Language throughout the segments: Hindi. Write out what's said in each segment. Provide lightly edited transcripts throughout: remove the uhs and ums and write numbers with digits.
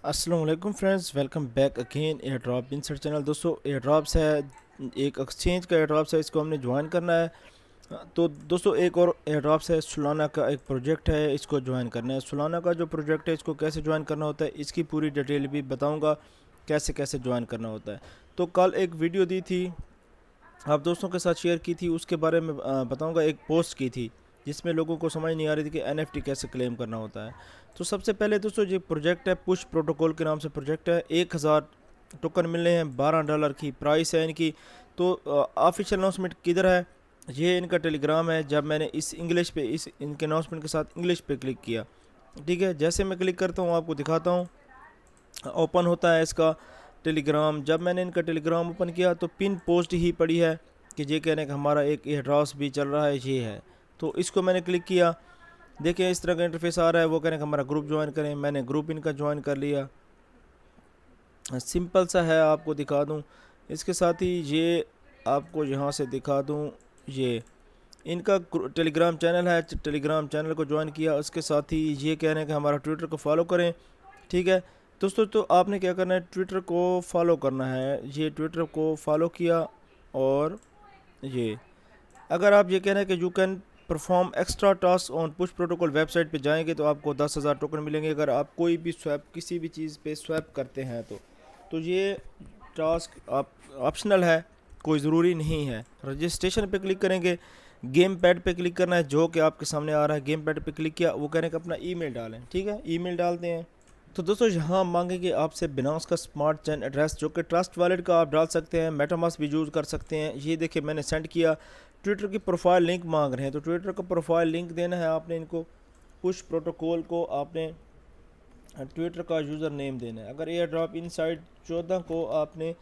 अस्सलाम वालेकुम friends, welcome back again air drop insert channel. दोस्तों एयर ड्रॉप्स है, एक एक्सचेंज का एयर ड्रॉप्स है, इसको हमने ज्वाइन करना है। तो दोस्तों एक और एयर ड्रॉप्स है, सुलाना का एक प्रोजेक्ट है, इसको ज्वाइन करना है। सुलाना का जो प्रोजेक्ट है इसको कैसे ज्वाइन करना होता है इसकी पूरी डिटेल भी बताऊँगा, कैसे कैसे ज्वाइन करना होता है। तो कल एक वीडियो दी थी, आप दोस्तों के साथ शेयर की थी, उसके बारे में बताऊंगा। एक पोस्ट की थी जिसमें लोगों को समझ नहीं आ रही थी कि एनएफटी कैसे क्लेम करना होता है। तो सबसे पहले दोस्तों ये प्रोजेक्ट है, पुश प्रोटोकॉल के नाम से प्रोजेक्ट है। 1000 टोकन मिलने हैं, $12 की प्राइस है इनकी। तो ऑफिशियल अनाउंसमेंट किधर है? ये इनका टेलीग्राम है। जब मैंने इस इंग्लिश पे, इस इनके अनाउंसमेंट के साथ इंग्लिश पे क्लिक किया, ठीक है, जैसे मैं क्लिक करता हूँ आपको दिखाता हूँ, ओपन होता है इसका टेलीग्राम। जब मैंने इनका टेलीग्राम ओपन किया तो पिन पोस्ट ही पड़ी है कि ये कहने का हमारा एक एयरड्रॉप भी चल रहा है, ये है। तो इसको मैंने क्लिक किया, देखिए इस तरह का इंटरफेस आ रहा है। वो कहने का हमारा ग्रुप ज्वाइन करें, मैंने ग्रुप इनका ज्वाइन कर लिया। सिंपल सा है, आपको दिखा दूं। इसके साथ ही ये आपको यहाँ से दिखा दूं, ये इनका टेलीग्राम चैनल है, टेलीग्राम चैनल को ज्वाइन किया। उसके साथ ही ये कह रहे हैं कि हमारा ट्विटर को फॉलो करें, ठीक है दोस्तों। तो आपने क्या करना है, ट्विटर को फॉलो करना है। ये ट्विटर को फॉलो किया, और ये अगर आप ये कहना है कि you can perform extra task on push protocol website पे जाएंगे तो आपको 10,000 टोकन मिलेंगे अगर आप कोई भी स्वैप, किसी भी चीज़ पे स्वैप करते हैं। तो ये टास्क आप ऑप्शनल है, कोई ज़रूरी नहीं है। रजिस्ट्रेशन पे क्लिक करेंगे, गेम पैड पे क्लिक करना है, जो कि आपके सामने आ रहा है। गेम पैड पे क्लिक किया, वो कहने का अपना ईमेल डालें, ठीक है, ईमेल डालते हैं। तो दोस्तों यहाँ मांगेंगे आपसे बिनास का स्मार्ट चेन एड्रेस, जो कि ट्रस्ट वॉलेट का आप डाल सकते हैं, मेटामास्क भी यूज़ कर सकते हैं। ये देखिए मैंने सेंड किया। ट्विटर की प्रोफाइल लिंक मांग रहे हैं, तो ट्विटर का प्रोफाइल लिंक देना है आपने इनको। पुश प्रोटोकॉल को आपने ट्विटर का यूज़र नेम देना है। अगर एयर ड्रॉप इनसाइड 14 को आपने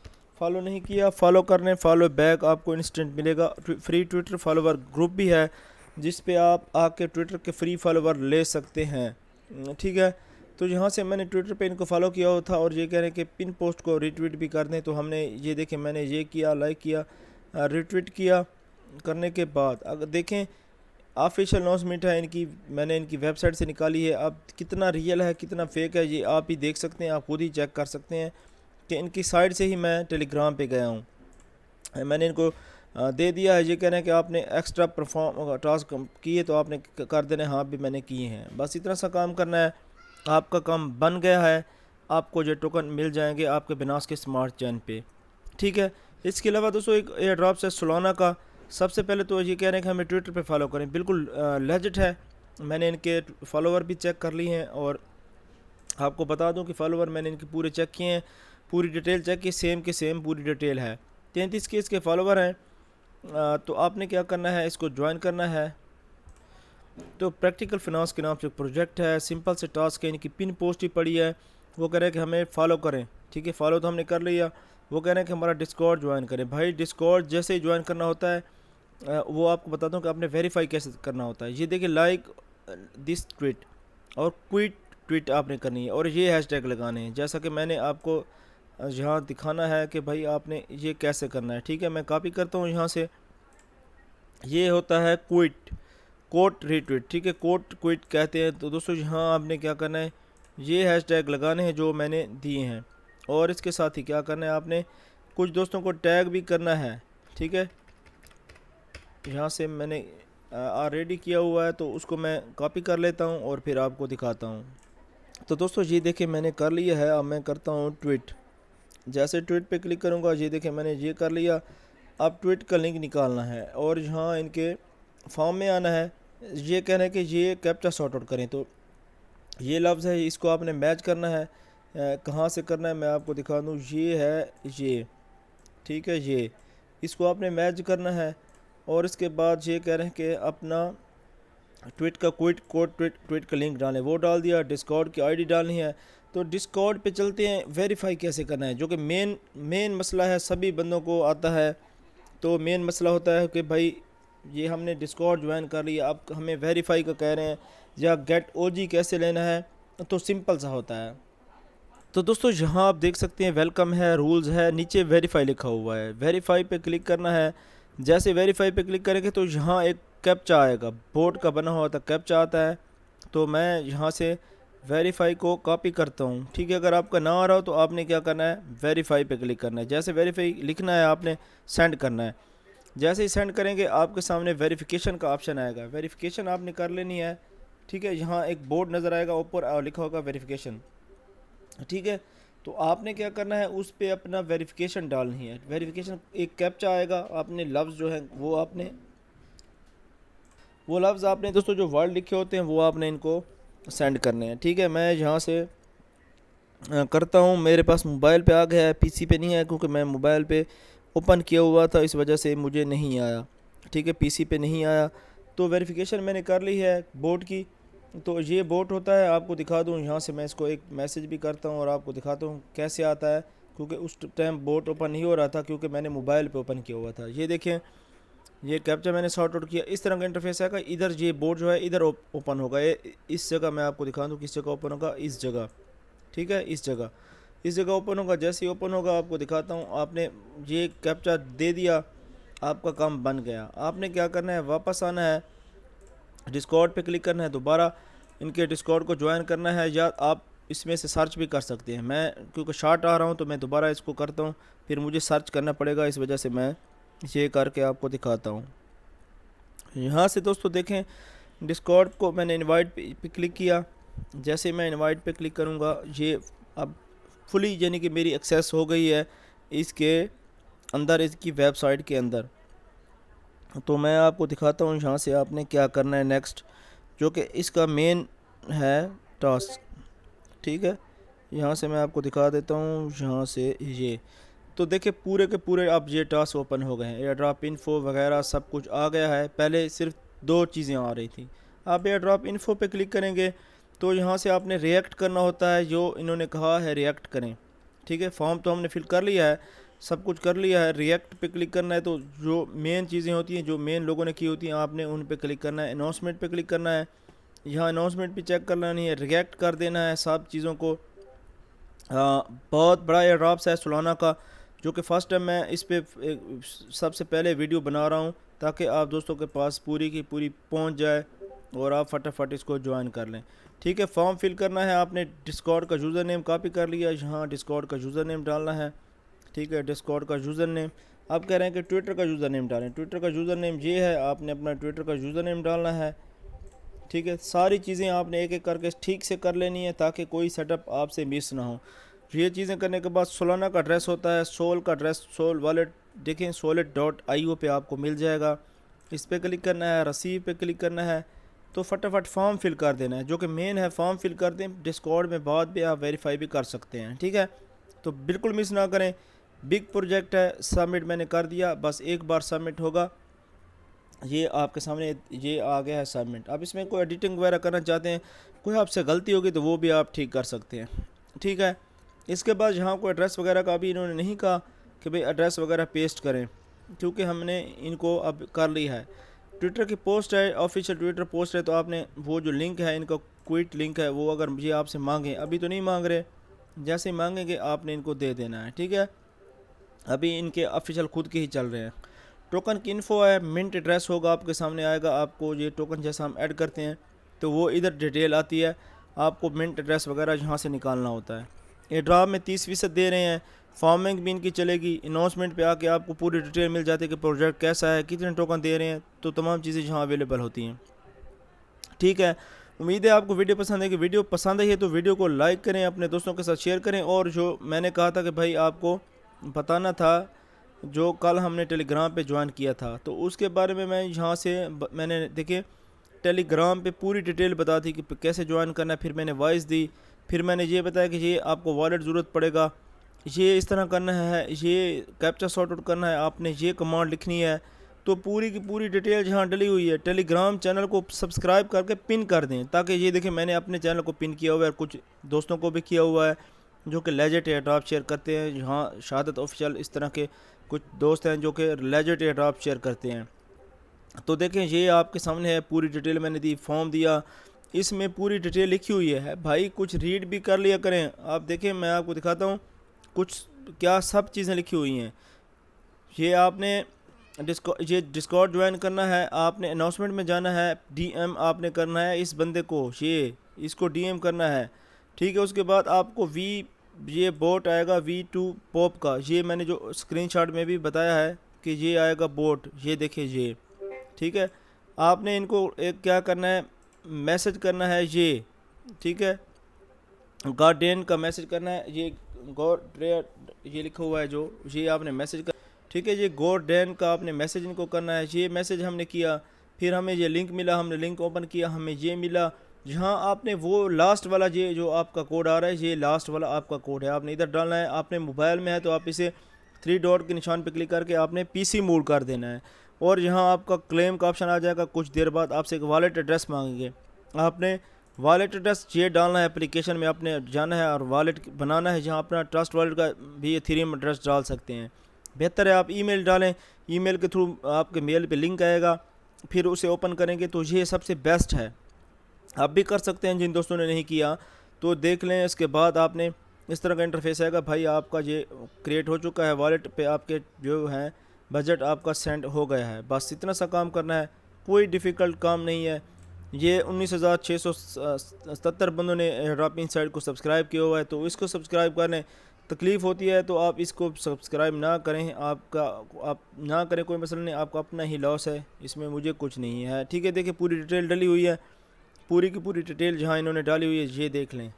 फॉलो नहीं किया, फॉलो करने, फॉलो बैक आपको इंस्टेंट मिलेगा। फ्री ट्विटर फॉलोवर ग्रुप भी है जिस पे आप आके ट्विटर के फ्री फॉलोवर ले सकते हैं, ठीक है। तो यहाँ से मैंने ट्विटर पे इनको फॉलो किया हुआ था, और ये कह रहे हैं कि पिन पोस्ट को रिट्वीट भी कर दें। तो हमने ये देखें, मैंने ये किया, लाइक किया, रिट्वीट किया। करने के बाद अगर देखें, ऑफिशियल अनाउंसमेंट है इनकी, मैंने इनकी वेबसाइट से निकाली है। अब कितना रियल है कितना फेक है ये आप ही देख सकते हैं, आप खुद ही चेक कर सकते हैं कि इनकी साइट से ही मैं टेलीग्राम पे गया हूँ। मैंने इनको दे दिया है। ये कह रहे हैं कि आपने एक्स्ट्रा परफॉर्म टास्क किए तो आपने कर देना है। हाँ भी मैंने किए हैं, बस इतना सा काम करना है, आपका काम बन गया है। आपको ये टोकन मिल जाएंगे आपके बिनास के स्मार्ट चेन पे, ठीक है। इसके अलावा दोस्तों एक एयर ड्रॉप है सोलाना का। सबसे पहले तो ये कह रहे हैं कि हमें ट्विटर पे फॉलो करें, बिल्कुल लेजिट है। मैंने इनके फॉलोवर भी चेक कर लिए हैं, और आपको बता दूं कि फॉलोवर मैंने इनके पूरे चेक किए हैं, पूरी डिटेल चेक की, सेम के सेम पूरी डिटेल है। 33 के इसके फॉलोवर हैं। तो आपने क्या करना है, इसको ज्वाइन करना है। तो प्रैक्टिकल फिनांस के नाम से प्रोजेक्ट है, सिंपल से टास्क है। इनकी पिन पोस्ट ही पड़ी है। वो कह रहे हैं कि हमें फॉलो करें, ठीक है, फॉलो तो हमने कर लिया। वो कह रहे हैं कि हमारा डिस्कॉर्ड ज्वाइन करें। भाई डिस्कॉर्ड जैसे ही ज्वाइन करना होता है, वो आपको बताता हूँ कि आपने वेरीफाई कैसे करना होता है। ये देखिए, लाइक दिस ट्वीट और क्विट ट्वीट आपने करनी है, और ये हैशटैग लगाने हैं, जैसा कि मैंने आपको यहाँ दिखाना है कि भाई आपने ये कैसे करना है, ठीक है। मैं कॉपी करता हूँ यहाँ से। ये होता है क्विट, कोट रीट्वीट, ठीक है, कोट क्विट कहते हैं। तो दोस्तों यहाँ आपने क्या करना है, ये हैशटैग लगाने हैं जो मैंने दिए हैं, और इसके साथ ही क्या करना है, आपने कुछ दोस्तों को टैग भी करना है, ठीक है। यहाँ से मैंने ऑलरेडी किया हुआ है, तो उसको मैं कॉपी कर लेता हूँ और फिर आपको दिखाता हूँ। तो दोस्तों ये देखिए मैंने कर लिया है। अब मैं करता हूँ ट्वीट। जैसे ट्वीट पे क्लिक करूँगा, ये देखिए मैंने ये कर लिया। अब ट्वीट का लिंक निकालना है, और यहाँ इनके फॉर्म में आना है। ये कह रहे हैं कि ये कैप्चा सॉर्ट आउट करें, तो ये लफ्ज़ है, इसको आपने मैच करना है। कहाँ से करना है मैं आपको दिखा दूँ। ये है ये, ठीक है, ये इसको आपने मैच करना है। और इसके बाद ये कह रहे हैं कि अपना ट्वीट का क्विट कोड, ट्वीट का लिंक डालें, वो डाल दिया। डिस्कॉर्ड की आईडी डालनी है। तो डिस्कॉर्ड पे चलते हैं, वेरीफाई कैसे करना है, जो कि मेन मसला है, सभी बंदों को आता है। तो मेन मसला होता है कि भाई ये हमने डिस्कॉर्ड ज्वाइन कर लिया, अब हमें वेरीफाई का कह रहे हैं, या गेट ओजी कैसे लेना है। तो सिंपल सा होता है। तो दोस्तों यहाँ आप देख सकते हैं, वेलकम है, रूल्स है, नीचे वेरीफाई लिखा हुआ है। वेरीफाई पे क्लिक करना है। जैसे वेरीफाई पे क्लिक करेंगे तो यहाँ एक कैप्चा आएगा, बोर्ड का बना हुआ था, कैप्चा आता है। तो मैं यहाँ से वेरीफाई को कॉपी करता हूँ, ठीक है। अगर आपका ना आ रहा हो तो आपने क्या करना है, वेरीफाई पे क्लिक करना है। जैसे वेरीफाई लिखना है आपने सेंड करना है। जैसे ही सेंड करेंगे आपके सामने वेरिफिकेशन का ऑप्शन आएगा, वेरिफिकेशन आपने कर लेनी है, ठीक है। यहाँ एक बोर्ड नज़र आएगा ऊपर और लिखा होगा वेरिफिकेशन, ठीक है। तो आपने क्या करना है, उस पर अपना वेरिफिकेशन डालनी है। वेरिफिकेशन एक कैप्चा आएगा, आपने लफ्ज़ जो है वो लफ्ज़ आपने दोस्तों जो वर्ड लिखे होते हैं वो आपने इनको सेंड करने हैं, ठीक है। मैं यहाँ से करता हूँ। मेरे पास मोबाइल पे आ गया है, पीसी पे नहीं है, क्योंकि मैं मोबाइल पे ओपन किया हुआ था, इस वजह से मुझे नहीं आया, ठीक है। पीसी पे नहीं आया। तो वेरिफिकेशन मैंने कर ली है बोट की। तो ये बोट होता है, आपको दिखा दूँ यहाँ से। मैं इसको एक मैसेज भी करता हूँ और आपको दिखाता हूँ कैसे आता है, क्योंकि उस टाइम बोट ओपन नहीं हो रहा था, क्योंकि मैंने मोबाइल पे ओपन किया हुआ था। ये देखें, ये कैप्चा मैंने सॉर्ट आउट किया। इस तरह का इंटरफेस है। इधर ये बोर्ड जो है इधर ओपन होगा, ये इस जगह मैं आपको दिखा दूँ किस जगह ओपन होगा, इस जगह, ठीक है। इस जगह ओपन होगा। जैसे ही ओपन होगा आपको दिखाता हूँ। आपने ये कैप्चा दे दिया, आपका काम बन गया। आपने क्या करना है, वापस आना है, डिस्कॉर्ड पे क्लिक करना है, दोबारा इनके डिस्कॉर्ड को ज्वाइन करना है, या आप इसमें से सर्च भी कर सकते हैं। मैं क्योंकि शॉर्ट आ रहा हूँ तो मैं दोबारा इसको करता हूँ, फिर मुझे सर्च करना पड़ेगा, इस वजह से मैं ये करके आपको दिखाता हूँ। यहाँ से दोस्तों देखें, डिस्कॉर्ड को मैंने इनवाइट पे क्लिक किया। जैसे मैं इनवाइट पे क्लिक करूँगा, ये अब फुली यानी कि मेरी एक्सेस हो गई है इसके अंदर, इसकी वेबसाइट के अंदर। तो मैं आपको दिखाता हूँ यहाँ से आपने क्या करना है नेक्स्ट, जो कि इसका मेन है टास्क, ठीक है। यहाँ से मैं आपको दिखा देता हूँ यहाँ से ये। तो देखिए पूरे के पूरे अब ये टास्क ओपन हो गए हैं, एयर ड्रॉप इन्फो वगैरह सब कुछ आ गया है। पहले सिर्फ दो चीज़ें आ रही थी। आप एयर ड्रॉप इन्फो पे क्लिक करेंगे तो यहाँ से आपने रिएक्ट करना होता है, जो इन्होंने कहा है रिएक्ट करें, ठीक है। फॉर्म तो हमने फिल कर लिया है, सब कुछ कर लिया है। रिएक्ट पे क्लिक करना है, तो जो मेन चीज़ें होती हैं, जो मेन लोगों ने की होती हैं, आपने उन पे क्लिक करना है। अनाउंसमेंट पे क्लिक करना है, यहाँ अनाउंसमेंट भी चेक करना नहीं है, रिएक्ट कर देना है सब चीज़ों को। बहुत बड़ा एयर ड्रॉप्स है सोलाना का, जो कि फ़र्स्ट टाइम मैं इस पे सबसे पहले वीडियो बना रहा हूँ, ताकि आप दोस्तों के पास पूरी की पूरी पहुँच जाए और आप फटाफट इसको ज्वाइन कर लें, ठीक है। फॉर्म फिल करना है, आपने डिस्कॉर्ड का यूज़र नेम कॉपी कर लिया, यहाँ डिस्कॉर्ड का यूज़र नेम डालना है, ठीक है। डिस्कॉर्ड का यूज़र नेम, आप कह रहे हैं कि ट्विटर का यूज़र नेम डालें, ट्विटर का यूज़र नेम ये है, आपने अपना ट्विटर का यूज़र नेम डालना है, ठीक है। सारी चीज़ें आपने एक एक करके ठीक से कर लेनी है, ताकि कोई सेटअप आपसे मिस ना हो। ये चीज़ें करने के बाद सोलाना का एड्रेस होता है, सोल का एड्रेस, सोल वॉलेट देखें solid.io पे आपको मिल जाएगा। इस पर क्लिक करना है, रसीव पे क्लिक करना है, तो फटाफट फॉर्म फिल कर देना है, जो कि मेन है। फॉर्म फिल कर दें, डिस्कॉर्ड में बाद में आप वेरीफाई भी कर सकते हैं, ठीक है। तो बिल्कुल मिस ना करें, बिग प्रोजेक्ट है। सबमिट मैंने कर दिया, बस एक बार सबमिट होगा, ये आपके सामने ये आ गया है सबमिट। अब इसमें कोई एडिटिंग वगैरह करना चाहते हैं, कोई आपसे गलती होगी तो वो भी आप ठीक कर सकते हैं, ठीक है। इसके बाद यहाँ कोई एड्रेस वगैरह का अभी इन्होंने नहीं कहा कि भाई एड्रेस वगैरह पेस्ट करें, क्योंकि हमने इनको अब कर लिया है। ट्विटर की पोस्ट है, ऑफिशियल ट्विटर पोस्ट है, तो आपने वो जो लिंक है इनका क्विट लिंक है, वो अगर ये आपसे मांगे, अभी तो नहीं मांग रहे, जैसे मांगेंगे आपने इनको दे देना है, ठीक है। अभी इनके ऑफिशियल खुद के ही चल रहे हैं। टोकन की इन्फो है, मिंट एड्रेस होगा आपके सामने आएगा। आपको ये टोकन जैसा हम ऐड करते हैं तो वो इधर डिटेल आती है, आपको मिंट एड्रेस वगैरह यहाँ से निकालना होता है। एयर ड्रॉप में 30% दे रहे हैं, फार्मिंग भी इनकी चलेगी। अनाउंसमेंट पे आके आपको पूरी डिटेल मिल जाती है कि प्रोजेक्ट कैसा है, कितने टोकन दे रहे हैं, तो तमाम चीज़ें यहाँ अवेलेबल होती हैं, ठीक है। उम्मीद है आपको वीडियो पसंद है। कि वीडियो पसंद आई है तो वीडियो को लाइक करें, अपने दोस्तों के साथ शेयर करें। और जो मैंने कहा था कि भाई आपको बताना था, जो कल हमने टेलीग्राम पे ज्वाइन किया था, तो उसके बारे में मैं यहाँ से मैंने देखिए टेलीग्राम पे पूरी डिटेल बता दी कि कैसे ज्वाइन करना है। फिर मैंने वॉइस दी, फिर मैंने ये बताया कि ये आपको वॉलेट ज़रूरत पड़ेगा, ये इस तरह करना है, ये कैप्चा सॉर्ट आउट करना है, आपने ये कमांड लिखनी है। तो पूरी की पूरी डिटेल यहाँ डली हुई है। टेलीग्राम चैनल को सब्सक्राइब करके पिन कर दें, ताकि ये देखें मैंने अपने चैनल को पिन किया हुआ है और कुछ दोस्तों को भी किया हुआ है जो कि लेजेट एयरड्रॉप शेयर करते हैं। यहाँ शहादत ऑफिशियल इस तरह के कुछ दोस्त हैं जो कि लेजेट एयरड्रॉप शेयर करते हैं। तो देखें ये आपके सामने है, पूरी डिटेल मैंने दी, फॉर्म दिया, इसमें पूरी डिटेल लिखी हुई है। भाई कुछ रीड भी कर लिया करें। आप देखें मैं आपको दिखाता हूँ कुछ क्या सब चीज़ें लिखी हुई हैं। ये आपने डिस्कॉर्ड ज्वाइन करना है, आपने अनाउंसमेंट में जाना है, डीएम आपने करना है इस बंदे को, ये इसको डीएम करना है, ठीक है। उसके बाद आपको ये बोट आएगा V2 पॉप का, ये मैंने जो स्क्रीनशॉट में भी बताया है कि ये आएगा बोट, ये देखिए ये, ठीक है। आपने इनको एक क्या करना है, मैसेज करना है ये, ठीक है, गार्डियन का मैसेज करना है, ये ये लिखा हुआ है जो, ये आपने मैसेज कर, ठीक है। ये गार्डियन का आपने मैसेज इनको करना है, ये मैसेज हमने किया, फिर हमें ये लिंक मिला, हमने लिंक ओपन किया, हमें ये मिला, जहाँ आपने वो लास्ट वाला ये जो आपका कोड आ रहा है, ये लास्ट वाला आपका कोड है, आपने इधर डालना है। आपने मोबाइल में है तो आप इसे 3 डॉट के निशान पर क्लिक करके आपने पीसी मोड कर देना है, और यहाँ आपका क्लेम का ऑप्शन आ जाएगा। कुछ देर बाद आपसे एक वॉलेट एड्रेस मांगेंगे, आपने वॉलेट एड्रेस ये डालना है, एप्लीकेशन में आपने जाना है और वॉलेट बनाना है, जहाँ अपना ट्रस्ट वॉलेट का भी एथेरियम एड्रेस डाल सकते हैं। बेहतर है आप ईमेल डालें, ईमेल के थ्रू आपके मेल पे लिंक आएगा, फिर उसे ओपन करेंगे तो ये सबसे बेस्ट है। आप भी कर सकते हैं, जिन दोस्तों ने नहीं किया तो देख लें। इसके बाद आपने इस तरह का इंटरफेस आएगा, भाई आपका ये क्रिएट हो चुका है, वॉलेट पे आपके जो है बजट आपका सेंड हो गया है, बस इतना सा काम करना है, कोई डिफ़िकल्ट काम नहीं है। ये 19,677 बंदों ने एयरड्रॉप इनसाइड को सब्सक्राइब किया हुआ है, तो इसको सब्सक्राइब करने तकलीफ़ होती है तो आप इसको सब्सक्राइब ना करें, आप ना करें, कोई मसला नहीं, आपका अपना ही लॉस है, इसमें मुझे कुछ नहीं है, ठीक है। देखिए पूरी डिटेल डली हुई है, पूरी की पूरी डिटेल जहाँ इन्होंने डाली हुई है ये देख लें।